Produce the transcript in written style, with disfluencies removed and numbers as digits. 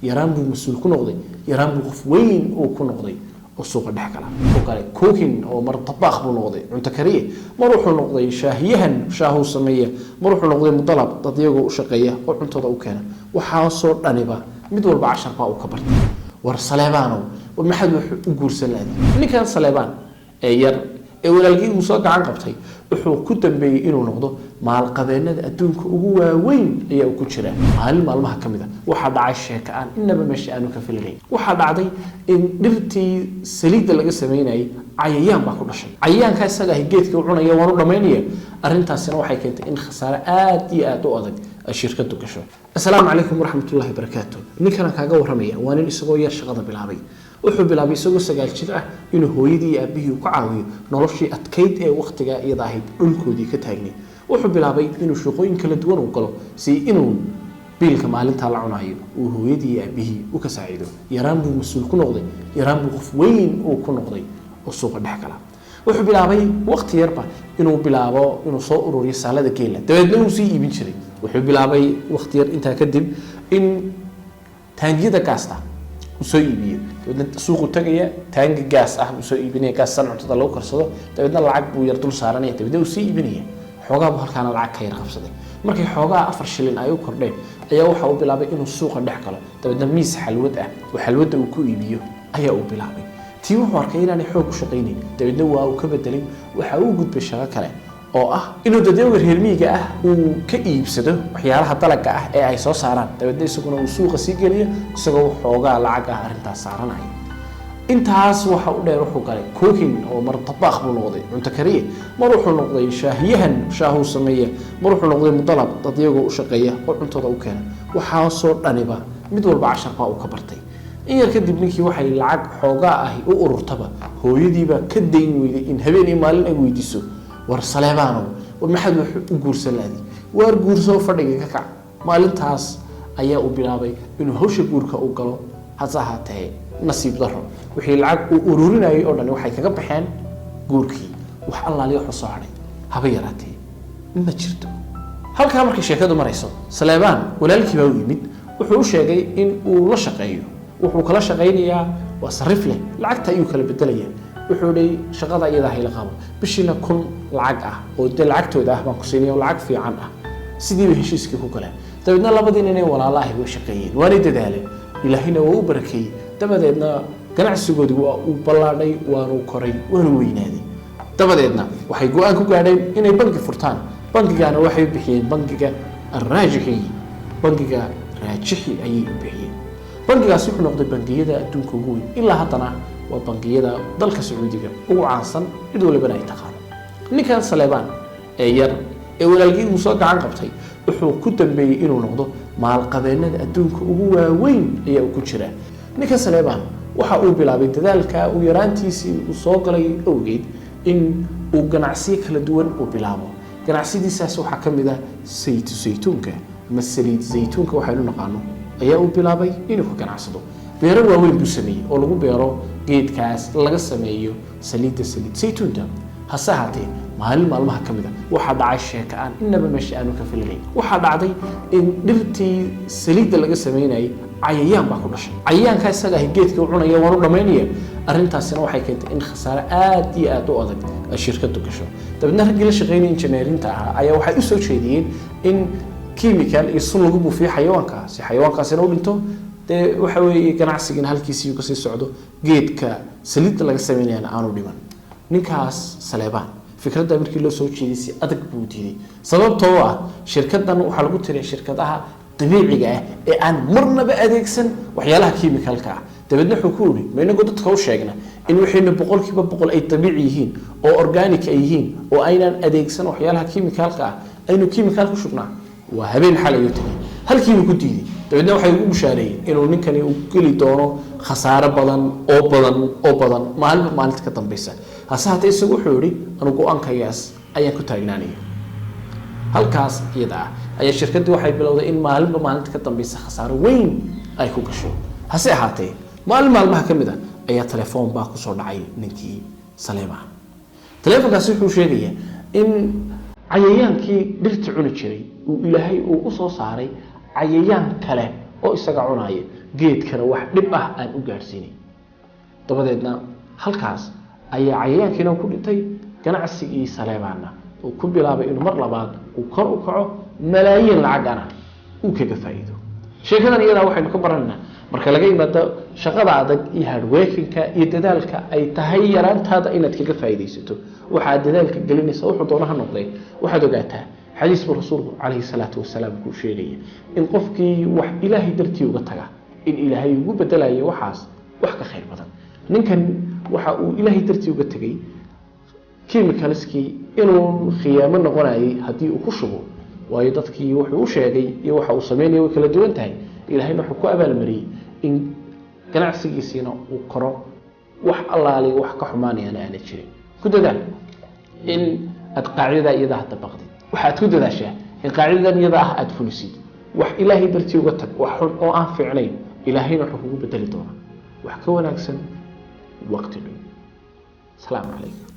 yaraan buu mas'uul ku noqday yaraan buu qof weyn oo ku noqday oo suuqa dhex gala oo kale cooking oo mar tabakh buu noqday cunto kariye mar wuxuu noqday shaahiyahan shaahu sameeya mar wuxuu noqday mudalab dad iyagu u shaqeeya oo cuntada u keena waxa soo dhaniba mid walba 10 baa uu ka bartay war Saleebaan war maxad u guursan lahayd ninkan Saleebaan yar walaalkii uu soo gacan qabtay wuxuu ku dambeeyay inuu noqdo maal qabeenada adduunka ugu waaweyn ayaa ku jira maalmaha kamida waxa dhacay sheeko aan inaba meesha aanu ka filayn waxa dhacday in dhirtii saliida laga sameeyay cayayaan baa ku dhashay cayayaanka isaga ah geedka uu cunayo waanu dhameynaya arintaasina waxay keentay in khasaare aad iyo aad u adag shirkadu gasho assalaamu calaykum waraxmatullaahi wabarakaatuh ninkan kaaga waramaya waa nin isagoo yar shaqada bilaabay wuxuu bilaabay isagoo 9 jir ah inuu hooyadii iyo aabihii ku caawiyo noloshii adkayd ee waqtiga iyada ahayd dhulkoodii ka taagnay wuxuu bilaabay inuu shaqooyin kala duwan u galo si inuu biilka maalinta la cunayo uu hooyadii iyo aabihii u ka saacido yaraan buu mas'uul ku noqday yaraan buu qof weyn oo ku noqday oo suuqa dhex gala wuxuu bilaabay waqti yarba inuu bilaabo inuu soo ururiyo saalada geela dabeedna uu sii iibin jiray wuxuu bilaabay waqti yar inta kadib in taangiyada gaasta soo iibiyo dabeedna suuqu tagaya taangi gaas ah soo iibinaya gaas cuntada lagu karsado dabeedna lacag buu yar dul saaranaya dabeedna uu sii iibinaya xogaa buu halkaan lacag ka yar qabsaday markay xogaa 4 shilin ay u kordheen ayaa waxa uu bilaabay inuu suuqa dhex galo dabeedna miis xalwad ah oo xalwada uu ku iibiyo ayaa uu bilaabay tii wuxuu arkay inaanay xoog u shaqeynin dabeedna waa uu ka bedelay waxa uu gudbay shaqo kale oo ah inuu dadweynaha reer miyiga ah uu ka iibsado waxyaalaha dalagga ah ee ay soo saaraan dabeedna isaguna uu suuqa sii geliyo isagoo xoogaa lacag ah arintaas saaranaya intaas waxa uu dheer wuxuu galay cooking oo mar tabakh buu noqday cunto kariye mar wuxuu noqday shaahiyahan shaahu sameeya mar wuxuu noqday mudalab dad iyagu u shaqeeya oo cuntada u keena waxa soo dhaniba mid walba 10 baa uu ka bartay in yar kadib ninkii waxay lacag xoogaa ah u ururtaba hooyadiiba ka dayn weyday in habeen iyo maalin ay weydiiso war Saleebaan war maxad u guursan lahayd war guurso fadhiga ka kac maalintaas ayaa uu bilaabay inuu hawsha guurka u galo hasahatee nasiib daro wixii lacag uu ururinayay oo dhan waxay kaga baxeen guurkii wax Allah leeyahay soo haray haba yaraatee ma jirto halka markii sheekadu marayso Saleebaan walaalkii baa u yimid wuxuu u sheegay in uu la shaqeeyo wuxuu kala shaqeynayaa waa sarif leh lacagta ayuu kala bedelayaa wuxuu leey shaqada iyada hayla qabo bishina 1000 lacag ah oo lacagtooda ah baan ku siinayo lacag fiican ah sidii heshiiskii ku galeen dabeedna labadiina inay walaalahay way shaqeeyeen waana dadaaleen ilaahina waa u barakeeyay dabadeedna ganacsigoodii waa uu ballaadhay waanu koray waanu weynaaday dabadeedna waxay go'aan ku gaadheen inay bangi furtaan bangigaana waxay bixiyeen bangiga Raajixi bangiga Raajixi ayay bixiyeen bangigaas wuxuu noqday bangiyada adduunka ugu weyn ilaa haddana waa bangiyada dalka Sacuudiga ugu caansan cid walba ay taqaan ninkan Saleebaan yar walaalkii uu soo gacan qabtay wuxuu ku dambeeyay inuu noqdo maal qabeenada adduunka ugu waaweyn ayaa ku jira ninkan Saleebaan waxa uu bilaabay dadaalka uu yaraantiisii uu soo galay awgeed in uu ganacsiyo kala duwan u bilaabo ganacsidiisaas waxa kamid ah saytuunka ama saliid zaytuunka waxaynu naqaano ayaa uu bilaabay inuu ka ganacsado beero waaweyn buu sameeyay oo lagu beero geedkaas laga sameeyo saliid saytuunta hasahatee maalmaha kamida waxa dhacay sheeko aan inaba meesha aanu ka filayn waxa dhacday in dhirtii saliida laga sameeyay cayayaan baa ku dhashay cayayaanka isaga ah geedka uu cunayo waanu dhameynaya arintaasina waxay keentay in khasaare aad iyo aad u adag shirkadu gasho dabeedna ragii la shaqeynay injineerinta ayaa waxay u soo jeediyeen in chemical iyo sun lagu buufiyo xayawaankaas si xayawaankaasina u dhinto waxa weeye ganacsigan halkiisii uu ka sii socdo geedka saliidda laga sameeyay aanu dhiman ninkaas Saleebaan fikradda markii loo soo jeediyay si adag buu diiday sababtoo ah shirkaddan waxa lagu tiriyay shirkadaha dabiiciga ah ee aan marnaba adeegsan waxyaalaha chemicalka ah dabeedna wuxuu ku yiri meena dadka u sheegna in wixiina 100% ay dabiici yihiin oo organic ay yihiin oo aynaan adeegsan waxyaalaha chemicalka ah aynu chemical ku shubnaa waa habeen xal ayuu tagay halkii uu ku diiday dabeedna waxay ugu bushaareeyeen inuu ninkani uu geli doono khasaare badan maalinta ka dambaysa hasaatee isagu wuxuu yiri anu go'aankayaas ayaan ku taagnaanaya halkaas iyada ayaa shirkadu waxay bilowday in maalinta ka dambaysa khasaare weyn ay ku gasho hase ahaatee maalmaha kamida ayaa telefoon baa ku soo dhacay ninkii Saleebaan telefoonkaasi wuxuu sheegaya in cayayaankii dhirta cuni jiray uu ilaahay uu u soo saaray cayayaan kale oo isaga cunaya geedkana wax dhib ah aan u gaarsiinay dabadeedna halkaas ayaa cayayaankiina ku dhintay ganacsigii Saleebaana uu ku bilaabay inuu mar labaad uu kor u kaco malaayiin lacag ah uu kaga faa'iido sheekadan iyada waxaynu ka baranaa marka laga yimaado shaqada adag iyo hard working-ka iyo dadaalka ay tahay yaraantaada inaad kaga faa'iideysato waxa dadaalka gelinaysa wuxuu doonaha noqday waxaad ogaataa xadiis rasuulku calayhi salaatu wasalaam ku sheegay in qofkii wax ilaahay dartii uga taga in ilaahay ugu bedelayo waxaas wax ka khayr badan ninkan waxa uu ilaahay dartii uga tagay chemicalski inuu khiyaamo noqonayay hadii uu ku shubo waayo dadkii wuxuu u sheegay iyo waxa uu sameeyay way kala duwan tahay ilaahayna wuxuu ku abaalmariyay in ganacsigiisina uu koro wax allaali wax ka xumaanayana aan jirin ku dadaal in aad qaacidada iyada dabaqdid waxaad ku dadaashaa in qaacidadan iyada aad fulisid wax ilaahay dartii uga tag wax xun oo aan fiicnayn ilaahayna wuxuu kugu bedeli doonaa wax ka wanaagsan waqti dhow. Salaamu calaykum.